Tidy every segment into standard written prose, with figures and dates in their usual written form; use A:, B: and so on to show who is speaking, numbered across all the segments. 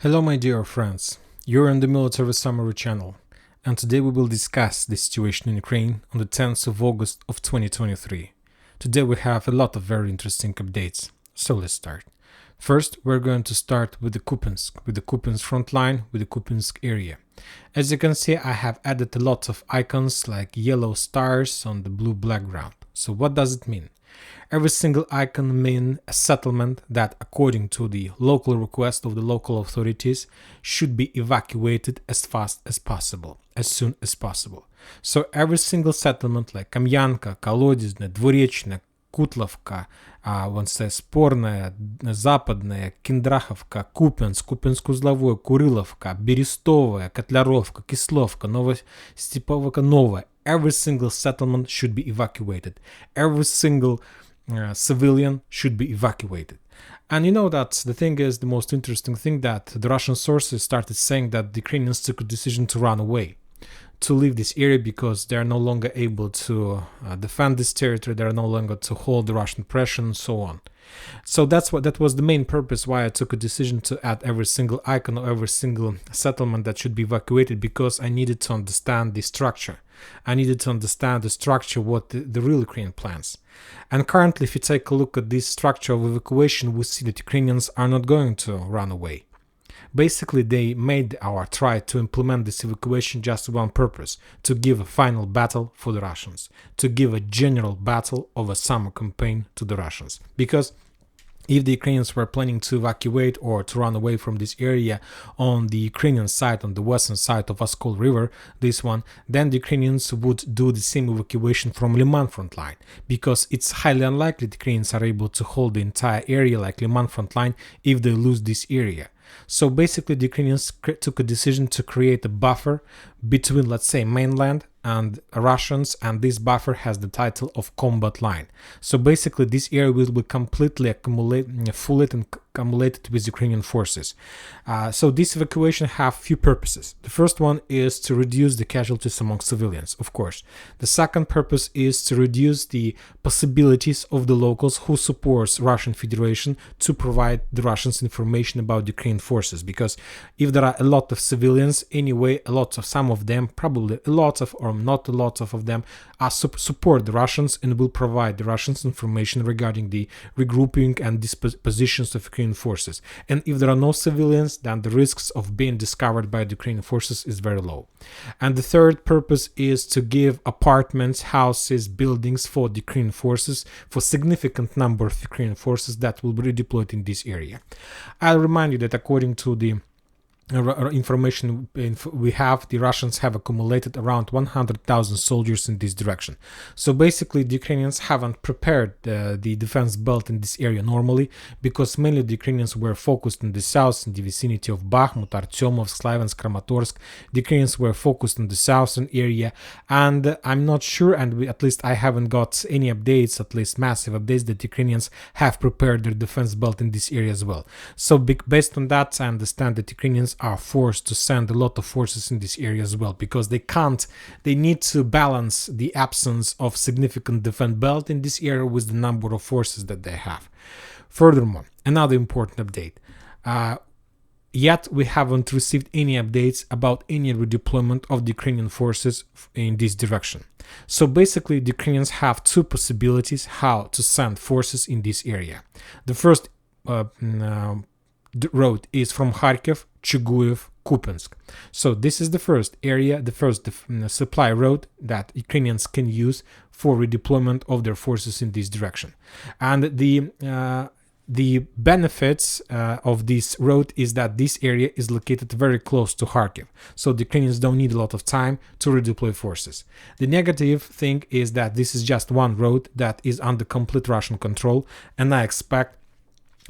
A: Hello my dear friends, you're on the Military Summary channel, and today we will discuss the situation in Ukraine on the 10th of August of 2023. Today we have a lot of very interesting updates, so let's start. First, we're going to start with the Kupyansk front line, with the Kupyansk area. As you can see, I have added a lot of icons like yellow stars on the blue background. So what does it mean? Every single icon means a settlement that, according to the local request of the local authorities, should be evacuated as fast as possible, as soon as possible. So every single settlement like Kamyanka, Kolodezhne, Dvorechne, Kutlovka, one says Sporная, Западная, Kindrachovka, Kupyansk, Kupyansk-Узловой, Kurilovka, Берестовая, Kotляровka, Kislovka, Новостеповка, Новая. Every single settlement should be evacuated. Every single civilian should be evacuated. And you know that the thing is, the most interesting thing, that the Russian sources started saying that the Ukrainians took a decision to run away, to leave this area because they are no longer able to defend this territory, they are no longer to hold the Russian pressure and so on. So that was the main purpose why I took a decision to add every single icon or every single settlement that should be evacuated, because I needed to understand the structure. I needed to understand the structure, what the real Ukraine plans. And currently, if you take a look at this structure of evacuation, we see that Ukrainians are not going to run away. Basically, they made or tried to implement this evacuation just for one purpose: to give a final battle for the Russians, to give a general battle of a summer campaign to the Russians. Because if the Ukrainians were planning to evacuate or to run away from this area on the Ukrainian side, on the western side of Oskol River, this one, then the Ukrainians would do the same evacuation from Lyman front line, because it's highly unlikely the Ukrainians are able to hold the entire area like Lyman front line if they lose this area. So basically, the Ukrainians took a decision to create a buffer between, let's say, mainland and Russians, and this buffer has the title of combat line. So basically, this area will be completely full and accumulated with Ukrainian forces. So this evacuation have few purposes. The first one is to reduce the casualties among civilians, of course. The second purpose is to reduce the possibilities of the locals who supports Russian Federation to provide the Russians information about Ukrainian forces, because if there are a lot of civilians, anyway, some of them, probably a lot of, or not a lot of them, support the Russians and will provide the Russians information regarding the regrouping and dispositions of Ukrainian forces. And if there are no civilians, then the risks of being discovered by the Ukrainian forces is very low. And the third purpose is to give apartments, houses, buildings for the Ukrainian forces, for significant number of Ukrainian forces that will be redeployed in this area. I'll remind you that according to the information we have, the Russians have accumulated around 100,000 soldiers in this direction. So basically, the Ukrainians haven't prepared the defense belt in this area normally, because mainly the Ukrainians were focused in the south, in the vicinity of Bakhmut, Artyomovsk, Slaviansk, Kramatorsk. The Ukrainians were focused in the southern area, and I'm not sure, and at least I haven't got any updates, at least massive updates, that the Ukrainians have prepared their defense belt in this area as well. So based on that, I understand that Ukrainians are forced to send a lot of forces in this area as well, because they need to balance the absence of significant defense belt in this area with the number of forces that they have. Furthermore, another important update. Yet we haven't received any updates about any redeployment of the Ukrainian forces in this direction. So basically, the Ukrainians have two possibilities how to send forces in this area. The first road is from Kharkiv, Chuguyev, Kupyansk. So this is the first area, the first supply road that Ukrainians can use for redeployment of their forces in this direction. And the benefits of this road is that this area is located very close to Kharkiv, so the Ukrainians don't need a lot of time to redeploy forces. The negative thing is that this is just one road that is under complete Russian control, and I expect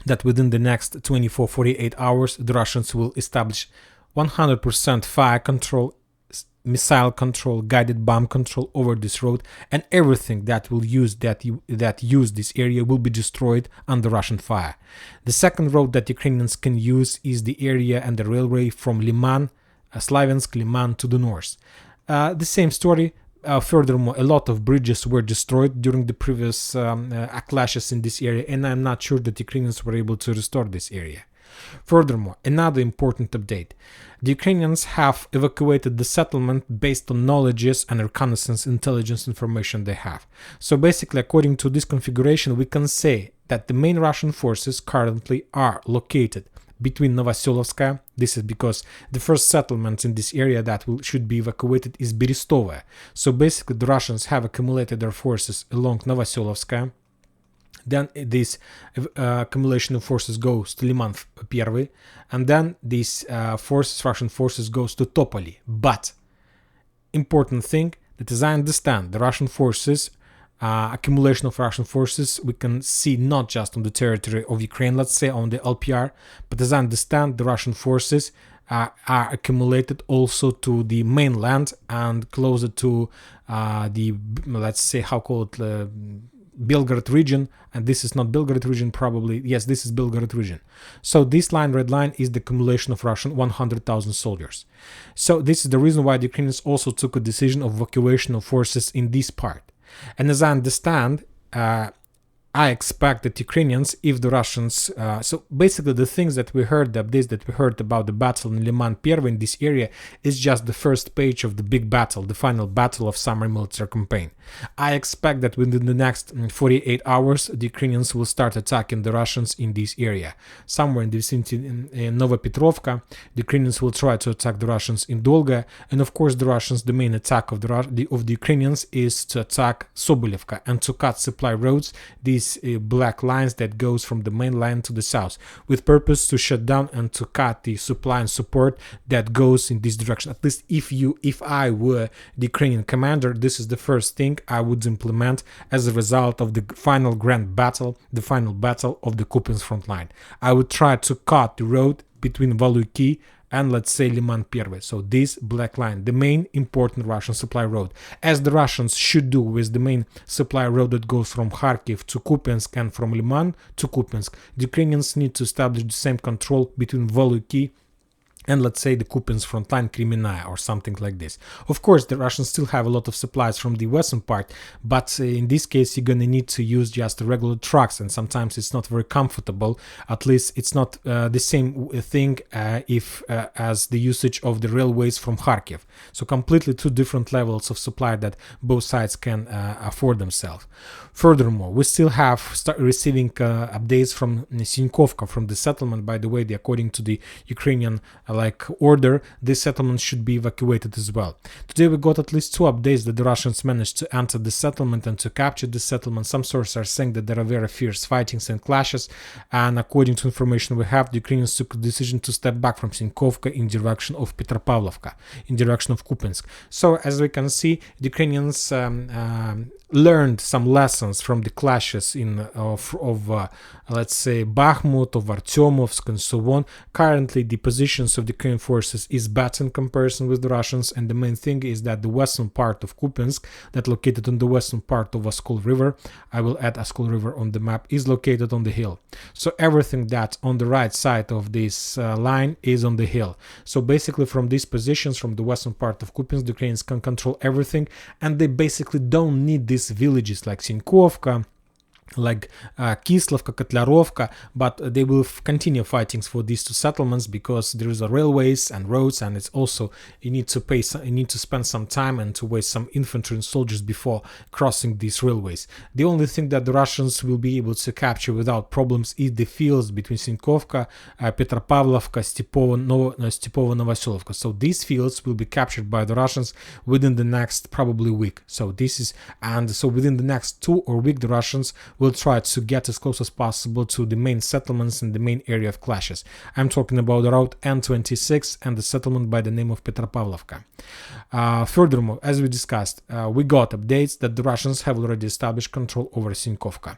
A: that within the next 24-48 hours, the Russians will establish 100% fire control, missile control, guided bomb control over this road, and everything that will use this area will be destroyed under Russian fire. The second road that Ukrainians can use is the area and the railway from Lyman, Slaviansk, Lyman to the north. The same story. Furthermore, a lot of bridges were destroyed during the previous clashes in this area, and I'm not sure that Ukrainians were able to restore this area. Furthermore, another important update. The Ukrainians have evacuated the settlement based on knowledges and reconnaissance intelligence information they have. So basically, according to this configuration, we can say that the main Russian forces currently are located between Novoselovskaya. This is because the first settlement in this area that should be evacuated is Berestova. So basically, the Russians have accumulated their forces along Novoselovskaya. Then this accumulation of forces goes to Lyman Первый, and then these Russian forces goes to Topoli. But important thing that, as I understand, the Russian forces, accumulation of Russian forces, we can see not just on the territory of Ukraine, let's say on the LPR, but as I understand, the Russian forces are accumulated also to the mainland and closer to the, let's say, Belgorod region, and this is not Belgorod region probably, yes, this is Belgorod region. So this red line is the accumulation of Russian 100,000 soldiers. So this is the reason why the Ukrainians also took a decision of evacuation of forces in this part. And as I understand, I expect that Ukrainians, if the Russians, so basically the things that we heard, the updates that we heard about the battle in Lyman Первый in this area is just the first page of the big battle, the final battle of summer military campaign. I expect that within the next 48 hours, the Ukrainians will start attacking the Russians in this area. Somewhere in the vicinity in Novopetrovka, the Ukrainians will try to attack the Russians in Dolga, and of course the Russians, the main attack of the Ukrainians is to attack Sobolevka and to cut supply roads, these black lines that goes from the mainland to the south, with purpose to shut down and to cut the supply and support that goes in this direction. At least if I were the Ukrainian commander, this is the first thing I would implement as a result of the final grand battle, the final battle of the Kupyansk front line. I would try to cut the road between Valuki and, let's say, Lyman Первый. So this black line, the main important Russian supply road, as the Russians should do with the main supply road that goes from Kharkiv to Kupyansk and from Lyman to Kupyansk. The Ukrainians need to establish the same control between Valuki and, let's say, the Kupyansk frontline, Kremenaya, or something like this. Of course, the Russians still have a lot of supplies from the western part, but in this case, you're gonna need to use just regular trucks, and sometimes it's not very comfortable. At least it's not the same thing as the usage of the railways from Kharkiv. So completely two different levels of supply that both sides can afford themselves. Furthermore, we still have receiving updates from Synkivka, from the settlement. By the way, according to the Ukrainian order, this settlement should be evacuated as well. Today we got at least two updates that the Russians managed to enter the settlement and to capture the settlement. Some sources are saying that there are very fierce fightings and clashes, and according to information we have, the Ukrainians took a decision to step back from Synkivka in direction of Petropavlovka, in direction of Kupyansk. So as we can see, the Ukrainians learned some lessons from the clashes of let's say Bakhmut, of Artyomovsk, and so on. Currently, the positions of the Ukrainian forces is better in comparison with the Russians, and the main thing is that the western part of Kupyansk, that located on the western part of Oskol River, I will add Oskol River on the map, is located on the hill. So everything that's on the right side of this line is on the hill. So basically, from these positions, from the western part of Kupyansk, the Ukrainians can control everything, and they basically don't need these villages like Synkivka, like Kislovka, Kotlarovka, but they will continue fighting for these two settlements because there is a railways and roads, and it's also you need to spend some time and to waste some infantry and soldiers before crossing these railways. The only thing that the Russians will be able to capture without problems is the fields between Synkivka, Petropavlovka, Stepovo, Novoselovka. So these fields will be captured by the Russians within the next probably week. So within the next 2 or week, the Russians will try to get as close as possible to the main settlements and the main area of clashes. I'm talking about the route N26 and the settlement by the name of Petropavlovka. Furthermore, as we discussed, we got updates that the Russians have already established control over Synkivka.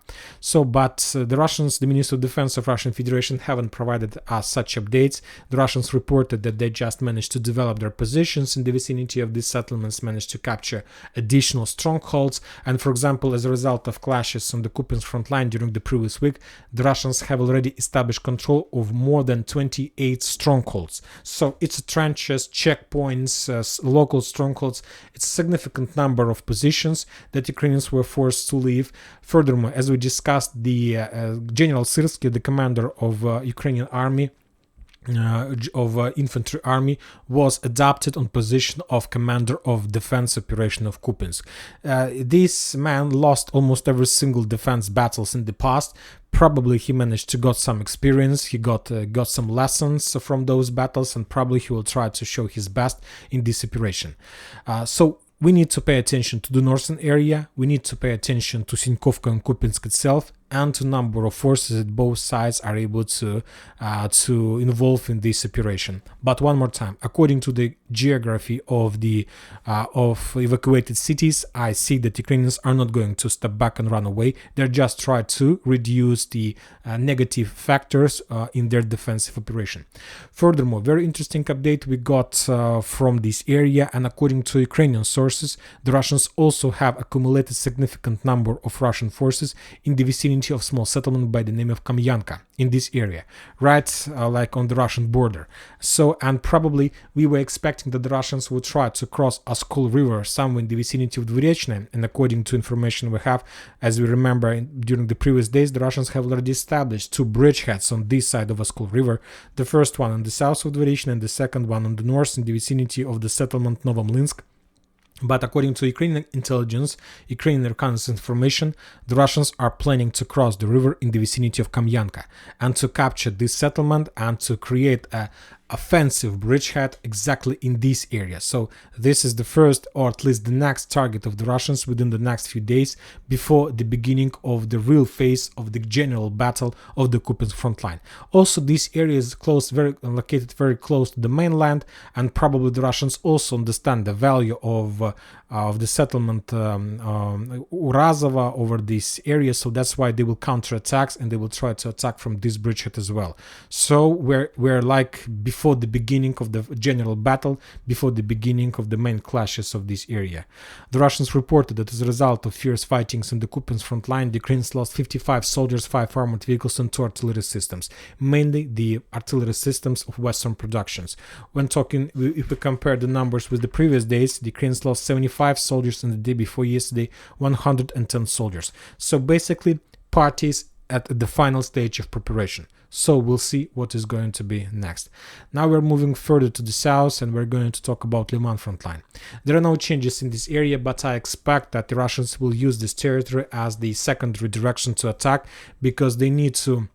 A: But the Russians, the Minister of Defense of Russian Federation, haven't provided us such updates. The Russians reported that they just managed to develop their positions in the vicinity of these settlements, managed to capture additional strongholds, and for example, as a result of clashes on the Kupyansk front line during the previous week, the Russians have already established control of more than 28 strongholds. So it's trenches, checkpoints, local strongholds. It's a significant number of positions that Ukrainians were forced to leave. Furthermore, as we discussed, the General Syrsky, the commander of Ukrainian army, infantry army was adopted on position of commander of defense operation of Kupyansk. This man lost almost every single defense battles in the past. Probably he managed to got some experience, he got some lessons from those battles, and probably he will try to show his best in this operation. So we need to pay attention to the northern area, we need to pay attention to Synkivka and Kupyansk itself, and to number of forces that both sides are able to involve in this operation. But one more time, according to the geography of the of evacuated cities, I see that Ukrainians are not going to step back and run away. They're just trying to reduce the negative factors in their defensive operation. Furthermore, very interesting update we got from this area, and according to Ukrainian sources, the Russians also have accumulated significant number of Russian forces in the vicinity of small settlement by the name of Kamyanka in this area, right like on the Russian border. So, and probably we were expecting that the Russians would try to cross Oskol River somewhere in the vicinity of Dvoryechne, and according to information we have, as we remember during the previous days, the Russians have already established two bridgeheads on this side of Oskol River, the first one on the south of Dvoryechne and the second one on the north in the vicinity of the settlement Novomlinsk. But according to Ukrainian intelligence, Ukrainian reconnaissance information, the Russians are planning to cross the river in the vicinity of Kamyanka and to capture this settlement and to create a offensive bridgehead exactly in this area. So this is the first, or at least the next target of the Russians within the next few days before the beginning of the real phase of the general battle of the Kupyansk front line. Also, this area is located very close to the mainland, and probably the Russians also understand the value of the settlement Urazova over this area, so that's why they will counterattack and they will try to attack from this bridgehead as well. So we're like before the beginning of the general battle, before the beginning of the main clashes of this area. The Russians reported that as a result of fierce fightings in the Kupyansk front line, the Ukrainians lost 55 soldiers, 5 armored vehicles and 2 artillery systems, mainly the artillery systems of Western productions. When talking, if we compare the numbers with the previous days, the Ukrainians lost 75 soldiers, and the day before yesterday 110 soldiers. So basically parties at the final stage of preparation. So we'll see what is going to be next. Now we're moving further to the south, and we're going to talk about Lyman front line. There are no changes in this area, but I expect that the Russians will use this territory as the secondary direction to attack, because they need to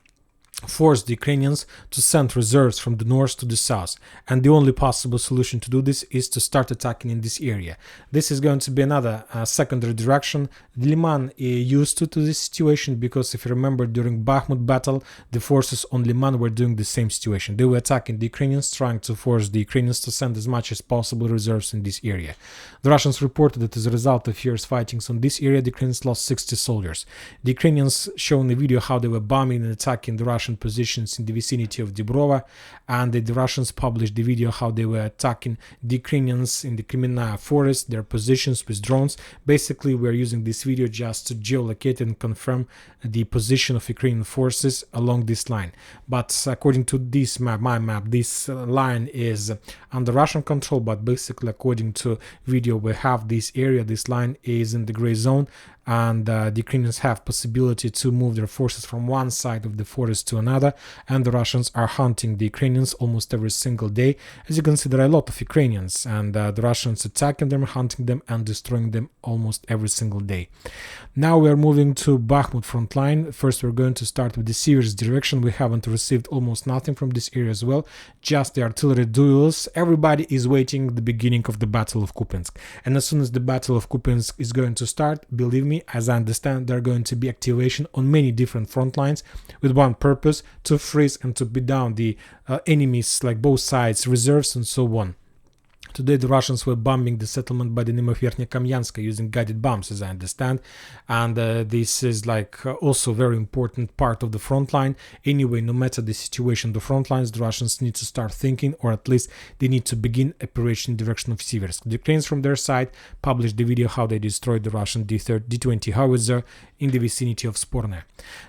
A: force the Ukrainians to send reserves from the north to the south, and the only possible solution to do this is to start attacking in this area. This is going to be another secondary direction. Lyman used to this situation, because if you remember, during Bakhmut battle, the forces on Lyman were doing the same situation. They were attacking the Ukrainians, trying to force the Ukrainians to send as much as possible reserves in this area. The Russians reported that as a result of fierce fightings on this area, the Ukrainians lost 60 soldiers. The Ukrainians shown a video how they were bombing and attacking the Russian positions in the vicinity of Dibrova, and the Russians published the video how they were attacking the Ukrainians in the Kremenaya forest, their positions with drones. Basically, we're using this video just to geolocate and confirm the position of Ukrainian forces along this line. But according to this map, my map, this line is under Russian control, but basically according to video we have this area, this line is in the gray zone, and the Ukrainians have possibility to move their forces from one side of the forest to another, and the Russians are hunting the Ukrainians almost every single day. As you can see, there are a lot of Ukrainians, and the Russians attacking them, hunting them, and destroying them almost every single day. Now we are moving to Bakhmut front line. First, we're going to start with the Sivers direction. We haven't received almost nothing from this area as well, just the artillery duels. Everybody is waiting the beginning of the Battle of Kupyansk, and as soon as the Battle of Kupyansk is going to start, believe me, as I understand, there are going to be activation on many different front lines with one purpose: to freeze and to beat down the enemies, like both sides, reserves and so on. Today the Russians were bombing the settlement by the name of Verkhnya Kamyanska using guided bombs, as I understand, and this is like also very important part of the front line. Anyway, no matter the situation, the front lines, the Russians need to start thinking, or at least they need to begin operation in direction of Siversk. The Ukrainians from their side published the video how they destroyed the Russian D-20 howitzer in the vicinity of Sporne.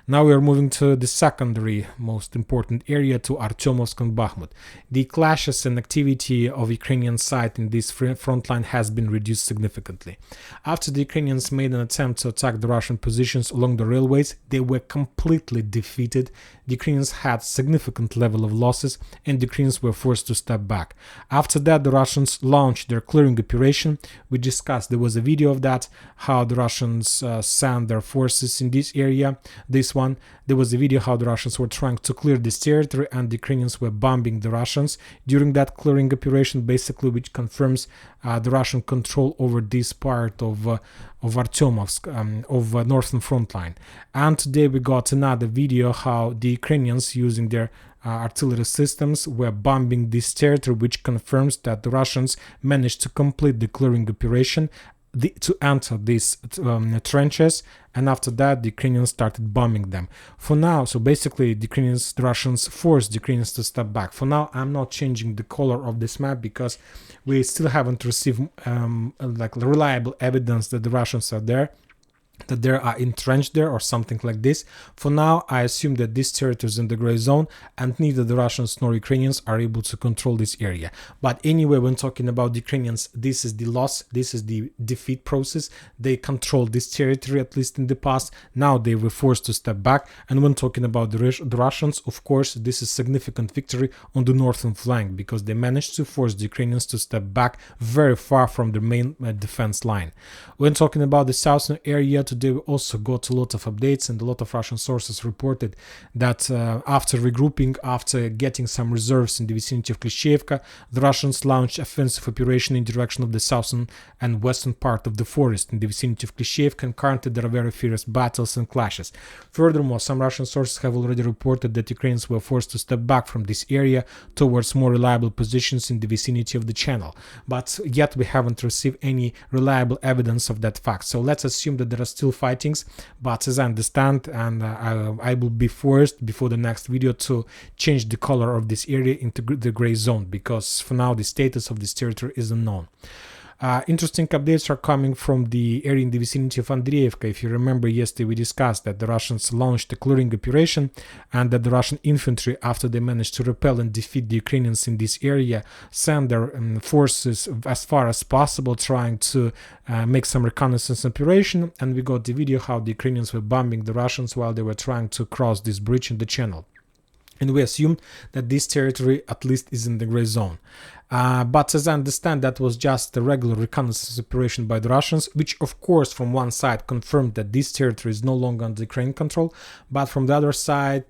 A: Now we are moving to the secondary most important area, to Artyomovsk and Bakhmut. The clashes and activity of Ukrainian side side in this front line has been reduced significantly. After the Ukrainians made an attempt to attack the Russian positions along the railways, they were completely defeated. The Ukrainians had significant level of losses, and the Ukrainians were forced to step back. After that, the Russians launched their clearing operation. We discussed, there was a video of that, how the Russians sent their forces in this area. This one, there was a video how the Russians were trying to clear this territory, and the Ukrainians were bombing the Russians during that clearing operation, basically, which confirms the Russian control over this part of Artyomovsk, of northern front line. And today we got another video how the Ukrainians, using their artillery systems, were bombing this territory, which confirms that the Russians managed to complete the clearing operation, to enter these trenches, and after that the Ukrainians started bombing them. For now, so basically the Russians forced the Ukrainians to step back. For now, I'm not changing the color of this map because we still haven't received like reliable evidence that the Russians are there, that they are entrenched there or something like this. For now, I assume that this territory is in the gray zone, and neither the Russians nor Ukrainians are able to control this area. But anyway, when talking about the Ukrainians, this is the loss, this is the defeat process. They controlled this territory, at least in the past. Now they were forced to step back. And when talking about the Russians, of course, this is significant victory on the northern flank, because they managed to force the Ukrainians to step back very far from the main defense line. When talking about the southern area, today we also got a lot of updates, and a lot of Russian sources reported that after regrouping, after getting some reserves in the vicinity of Klishchiivka, the Russians launched offensive operation in direction of the southern and western part of the forest in the vicinity of Klishchiivka, and currently there are very fierce battles and clashes. Furthermore, some Russian sources have already reported that Ukrainians were forced to step back from this area towards more reliable positions in the vicinity of the channel, but yet we haven't received any reliable evidence of that fact. So let's assume that there are still fightings, but as I understand, and I will be forced before the next video to change the color of this area into the gray zone, because for now the status of this territory is unknown. Interesting updates are coming from the area in the vicinity of Andreevka. If you remember, yesterday we discussed that the Russians launched a clearing operation, and that the Russian infantry, after they managed to repel and defeat the Ukrainians in this area, sent their forces as far as possible, trying to make some reconnaissance operation. And we got the video how the Ukrainians were bombing the Russians while they were trying to cross this bridge in the channel. And we assumed that this territory at least is in the gray zone. But as I understand, that was just a regular reconnaissance operation by the Russians, which of course from one side confirmed that this territory is no longer under Ukrainian control, but from the other side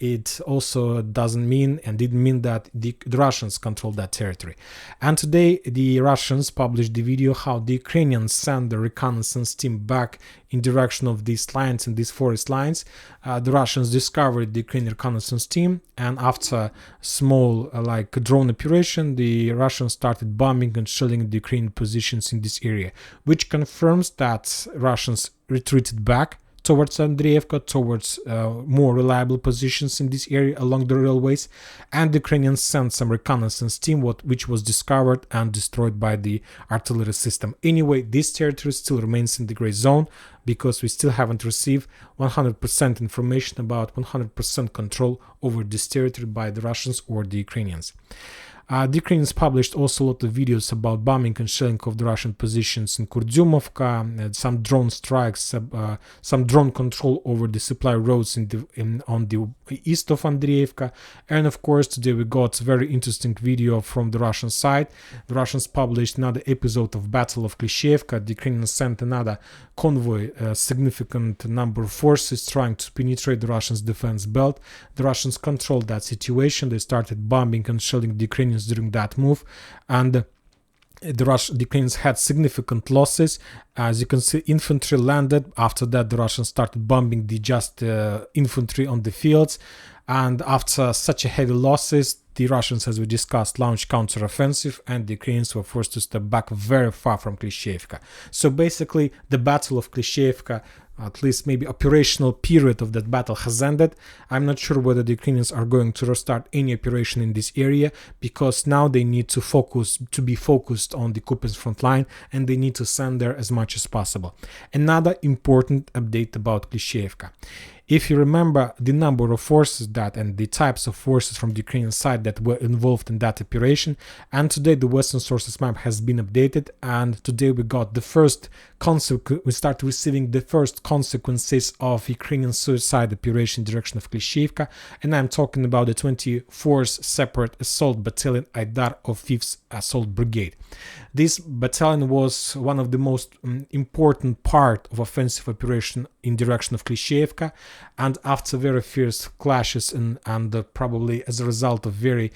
A: it also doesn't mean and didn't mean that the Russians control that territory. And today the Russians published the video how the Ukrainians sent the reconnaissance team back in direction of these lines and these forest lines. The Russians discovered the Ukrainian reconnaissance team, and after small like drone operation, the Russians started bombing and shelling the Ukrainian positions in this area, which confirms that Russians retreated back towards Andreevka, towards more reliable positions in this area along the railways, and the Ukrainians sent some reconnaissance team which was discovered and destroyed by the artillery system. Anyway, this territory still remains in the gray zone, because we still haven't received 100% information about 100% control over this territory by the Russians or the Ukrainians. The Ukrainians published also a lot of videos about bombing and shelling of the Russian positions in Kurdyumovka, some drone strikes, some drone control over the supply roads on the east of Andreevka, and of course today we got a very interesting video from the Russian side. The Russians published another episode of Battle of Klishchiivka. The Ukrainians sent another convoy, a significant number of forces trying to penetrate the Russians' defense belt. The Russians controlled that situation. They started bombing and shelling the Ukrainians during that move, and the Ukrainians had significant losses. As you can see, infantry landed. After that, the Russians started bombing the infantry on the fields, and after such a heavy losses, the Russians, as we discussed, launched counteroffensive, and the Ukrainians were forced to step back very far from Klishchiivka. So basically, the Battle of Klishchiivka, at least maybe operational period of that battle, has ended. I'm not sure whether the Ukrainians are going to restart any operation in this area, because now they need to be focused on the Kupyansk front line, and they need to send there as much as possible. Another important update about Klishchiivka. If you remember the number of forces that and the types of forces from the Ukrainian side that were involved in that operation, and today the Western sources map has been updated, and today we got the first we start receiving the first consequences of Ukrainian suicide operation in direction of Klishchiivka, and I'm talking about the 24th separate assault battalion Aidar of 5th Assault Brigade. This battalion was one of the most important part of offensive operation in direction of Klishchiivka, and after very fierce clashes and probably as a result of very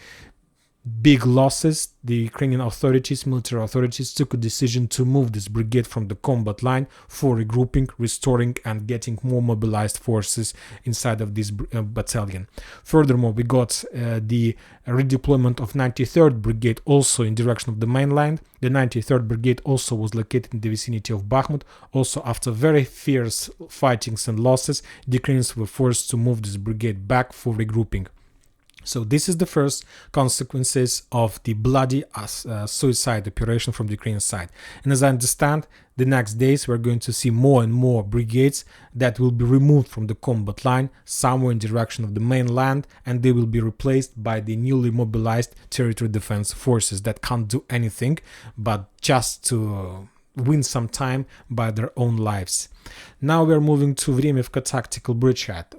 A: big losses, the Ukrainian authorities, military authorities, took a decision to move this brigade from the combat line for regrouping, restoring, and getting more mobilized forces inside of this battalion. Furthermore, we got the redeployment of 93rd Brigade also in direction of the mainland. The 93rd Brigade also was located in the vicinity of Bakhmut. Also, after very fierce fightings and losses, the Ukrainians were forced to move this brigade back for regrouping. So this is the first consequences of the bloody suicide operation from the Ukrainian side. And as I understand, the next days we're going to see more and more brigades that will be removed from the combat line somewhere in direction of the mainland, and they will be replaced by the newly mobilized territory defense forces that can't do anything but just to win some time by their own lives. Now we are moving to Vremivka tactical bridgehead.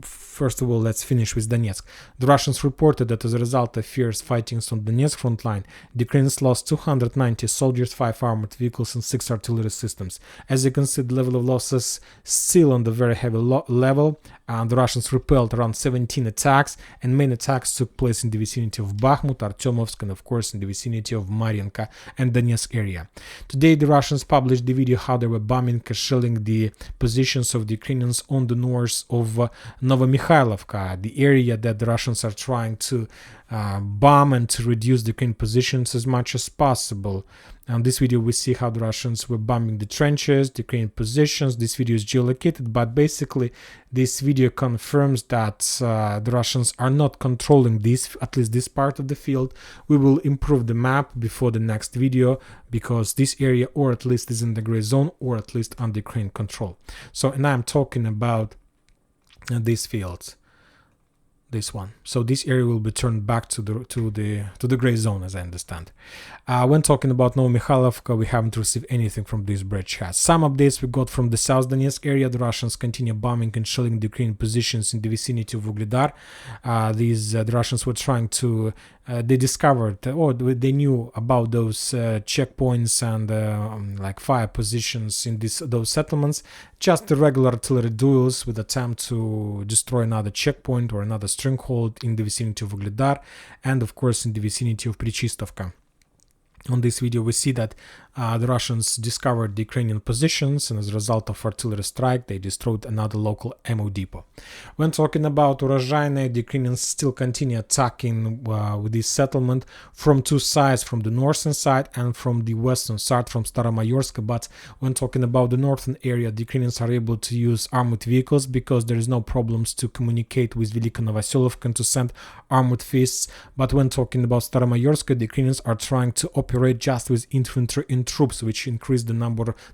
A: First of all, let's finish with Donetsk. The Russians reported that as a result of fierce fightings on the Donetsk front line, the Ukrainians lost 290 soldiers, 5 armored vehicles, and 6 artillery systems. As you can see, the level of losses still on the very heavy level. The Russians repelled around 17 attacks, and main attacks took place in the vicinity of Bakhmut, Artyomovsk, and of course in the vicinity of Mariinka and Donetsk area. Today, the Russians published the video how they were bombing and shelling the positions of the Ukrainians on the north of Novomikhailivka, the area that the Russians are trying to bomb and to reduce the Ukrainian positions as much as possible. On this video, we see how the Russians were bombing the trenches, the Ukrainian positions. This video is geolocated, but basically this video confirms that the Russians are not controlling this, at least this part of the field. We will improve the map before the next video because this area, or at least is in the gray zone, or at least under Ukrainian control. So, and I'm talking about these fields. This one. So this area will be turned back to the gray zone, as I understand. When talking about Novomikhailivka, we haven't received anything from this bridgehead. Some updates we got from the South Donetsk area. The Russians continue bombing and shelling the Ukrainian positions in the vicinity of Ugledar. The Russians were trying to they discovered, or they knew about those checkpoints and like fire positions in those settlements. Just the regular artillery duels with attempt to destroy another checkpoint or another stronghold in the vicinity of Ugledar, and of course in the vicinity of Prichistovka. On this video, we see that the Russians discovered the Ukrainian positions, and as a result of artillery strike, they destroyed another local ammo depot. When talking about Robotyne, the Ukrainians still continue attacking with this settlement from two sides, from the northern side and from the western side, from Staromayorsk. But when talking about the northern area, the Ukrainians are able to use armored vehicles because there is no problems to communicate with Velika Novoselovka and to send armored fists. But when talking about Staromayorsk, the Ukrainians are trying to operate just with infantry and troops, which increase the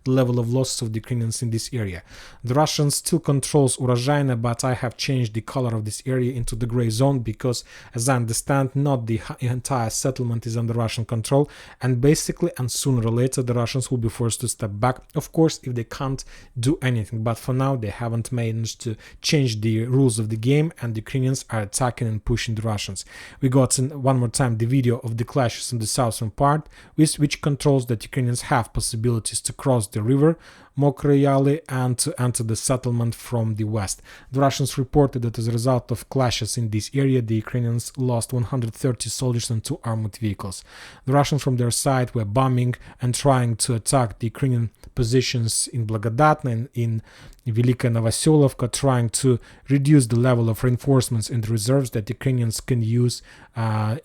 A: level of losses of the Ukrainians in this area. The Russians still controls Robotyne, but I have changed the color of this area into the gray zone because, as I understand, not the entire settlement is under Russian control, and basically, and sooner or later, the Russians will be forced to step back, of course, if they can't do anything. But for now, they haven't managed to change the rules of the game, and the Ukrainians are attacking and pushing the Russians. We got one more time the video of the clashes in the southern part, which controls that Ukrainians have possibilities to cross the river Mokroyali and to enter the settlement from the west. The Russians reported that as a result of clashes in this area, the Ukrainians lost 130 soldiers and 2 armored vehicles. The Russians from their side were bombing and trying to attack the Ukrainian positions in Blagodatne and in Velika Novoselovka, trying to reduce the level of reinforcements and reserves that Ukrainians can use to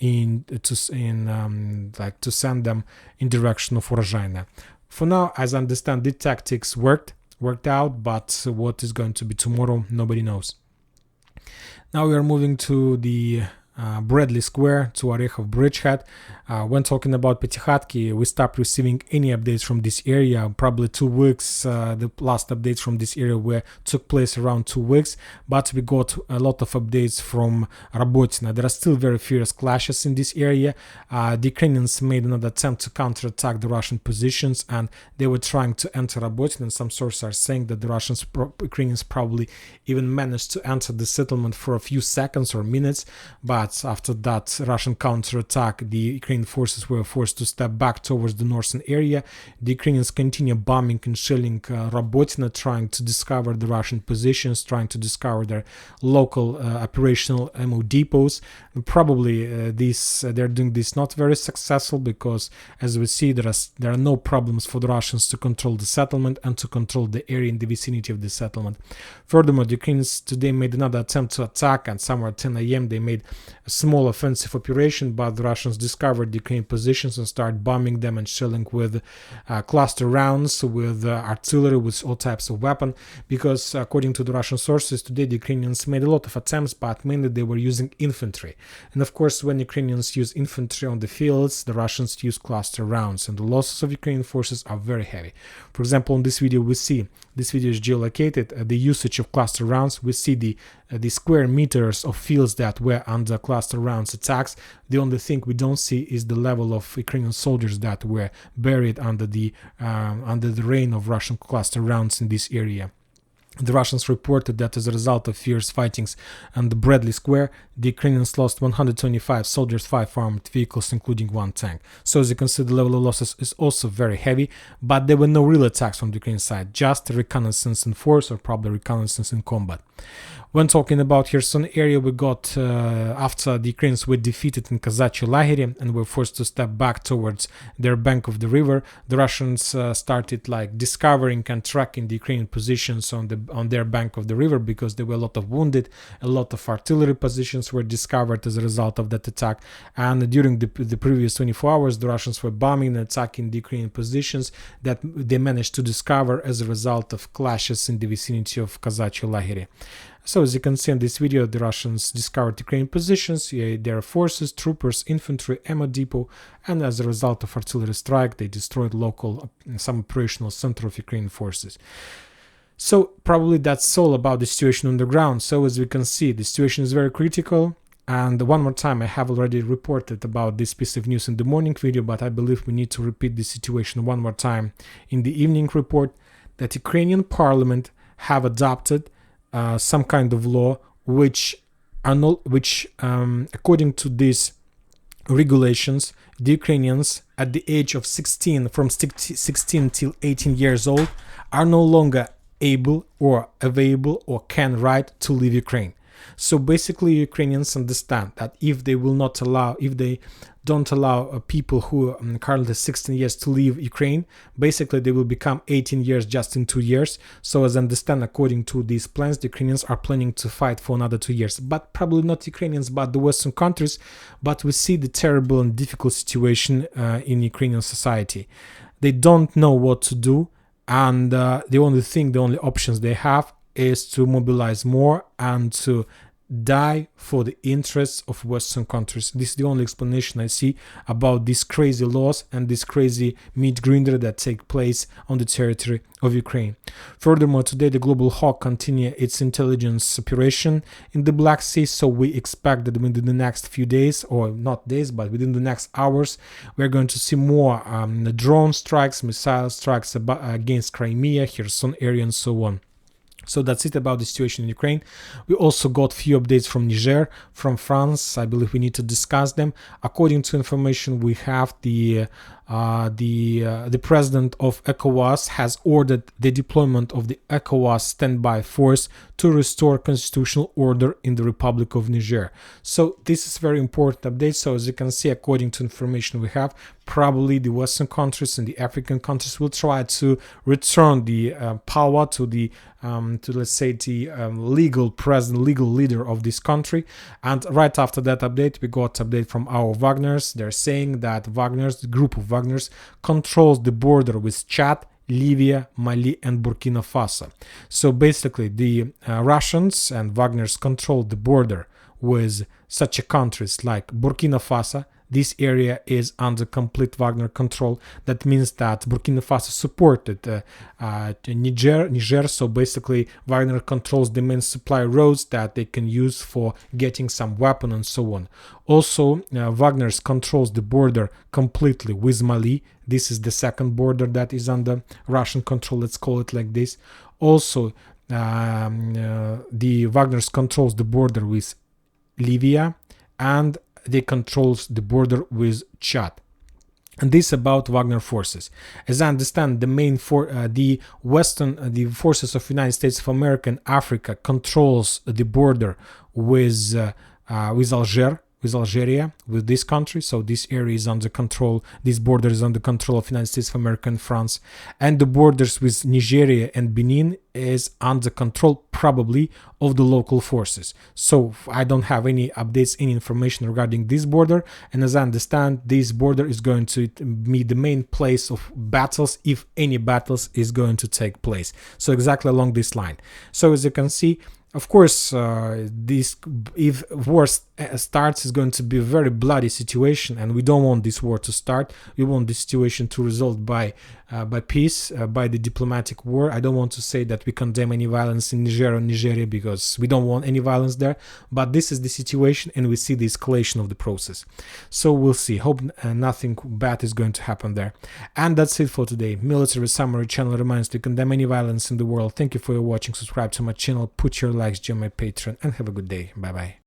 A: send them in direction of Robotyne. For now, as I understand, the tactics worked out, but what is going to be tomorrow, nobody knows. Now we are moving to the Bradley Square to Orekhov Bridgehead. When talking about Petykhatki, we stopped receiving any updates from this area, probably 2 weeks. The last updates from this area took place around 2 weeks, but we got a lot of updates from Robotyne. There are still very fierce clashes in this area. The Ukrainians made another attempt to counterattack the Russian positions, and they were trying to enter Robotyne, and some sources are saying that the Ukrainians probably even managed to enter the settlement for a few seconds or minutes, but after that Russian counterattack, the Ukrainian forces were forced to step back towards the northern area. The Ukrainians continue bombing and shelling Robotyne, trying to discover the Russian positions, trying to discover their local operational ammo depots. And probably they're doing this not very successful, because as we see, there are no problems for the Russians to control the settlement and to control the area in the vicinity of the settlement. Furthermore, the Ukrainians today made another attempt to attack, and somewhere at 10 a.m. they made a small offensive operation, but the Russians discovered the Ukrainian positions and started bombing them and shelling with cluster rounds, with artillery, with all types of weapon, because according to the Russian sources today, the Ukrainians made a lot of attempts, but mainly they were using infantry. And of course, when Ukrainians use infantry on the fields, the Russians use cluster rounds, and the losses of Ukrainian forces are very heavy. For example, in this video we see, this video is geolocated, the usage of cluster rounds. We see the square meters of fields that were under cluster rounds attacks. The only thing we don't see is the level of Ukrainian soldiers that were buried under the rain of Russian cluster rounds in this area. The Russians reported that as a result of fierce fightings on the Bradley Square, the Ukrainians lost 125 soldiers, 5 armored vehicles, including 1 tank. So as you can see, the level of losses is also very heavy, but there were no real attacks from the Ukrainian side, just reconnaissance in force, or probably reconnaissance in combat. When talking about Kherson area, we got, after the Ukrainians were defeated in Kazachye and were forced to step back towards their bank of the river, the Russians started discovering and tracking the Ukrainian positions on their bank of the river, because there were a lot of wounded, a lot of artillery positions were discovered as a result of that attack. And during the previous 24 hours, the Russians were bombing and attacking the Ukrainian positions that they managed to discover as a result of clashes in the vicinity of Kazachye. So as you can see in this video, the Russians discovered Ukrainian positions, their forces, troopers, infantry, ammo depot, and as a result of artillery strike, they destroyed some operational center of Ukrainian forces. So probably that's all about the situation on the ground. So as we can see, the situation is very critical. And one more time, I have already reported about this piece of news in the morning video, but I believe we need to repeat the situation one more time in the evening report, that Ukrainian parliament have adopted some kind of law which according to these regulations, the Ukrainians at the age of 16, from 16 till 18 years old, are no longer able or available or can right to leave Ukraine. So basically, Ukrainians understand that if they don't allow people who are currently 16 years to leave Ukraine, basically they will become 18 years just in 2 years. So as I understand, according to these plans, the Ukrainians are planning to fight for another 2 years, but probably not Ukrainians, but the Western countries. But we see the terrible and difficult situation in Ukrainian society. They don't know what to do, and the only options they have is to mobilize more and to die for the interests of Western countries. This is the only explanation I see about these crazy laws and this crazy meat grinder that take place on the territory of Ukraine. Furthermore, today the Global Hawk continue its intelligence operation in the Black Sea, so we expect that within the next few days, or not days, but within the next hours, we're going to see more drone strikes, missile strikes against Crimea, Kherson area, and so on. So that's it about the situation in Ukraine. We also got few updates from Niger, from France. I believe we need to discuss them. According to information we have, the president of ECOWAS has ordered the deployment of the ECOWAS standby force to restore constitutional order in the Republic of Niger. So this is very important update. So as you can see, according to information we have, probably the Western countries and the African countries will try to return the power to the let's say the legal leader of this country. And right after that update, we got update from our Wagners. They're saying that the group of Wagners controls the border with Chad, Libya, Mali, and Burkina Faso. So basically, the Russians and Wagners control the border with such a countries like Burkina Faso. This area is under complete Wagner control. That means that Burkina Faso supported Niger. So basically, Wagner controls the main supply roads that they can use for getting some weapon and so on. Also, Wagner controls the border completely with Mali. This is the second border that is under Russian control. Let's call it like this. Also, the Wagner controls the border with Libya, and they controls the border with Chad. And this about Wagner forces. As I understand, the main the forces of United States of America and Africa controls the border with Algeria, with this country. So this area is under control. This border is under control of United States of America and France. And the borders with Nigeria and Benin is under control probably of the local forces. So I don't have any updates, any information regarding this border. And as I understand, this border is going to be the main place of battles, if any battles is going to take place. So exactly along this line. So as you can see, of course, if war starts, is going to be a very bloody situation, and we don't want this war to start. We want this situation to result by peace, by the diplomatic war. I don't want to say that we condemn any violence in Niger or Nigeria, because we don't want any violence there. But this is the situation, and we see the escalation of the process. So we'll see. Hope nothing bad is going to happen there. And that's it for today. Military Summary channel reminds to condemn any violence in the world. Thank you for your watching. Subscribe to my channel. Put your likes, join my Patreon, and have a good day. Bye bye.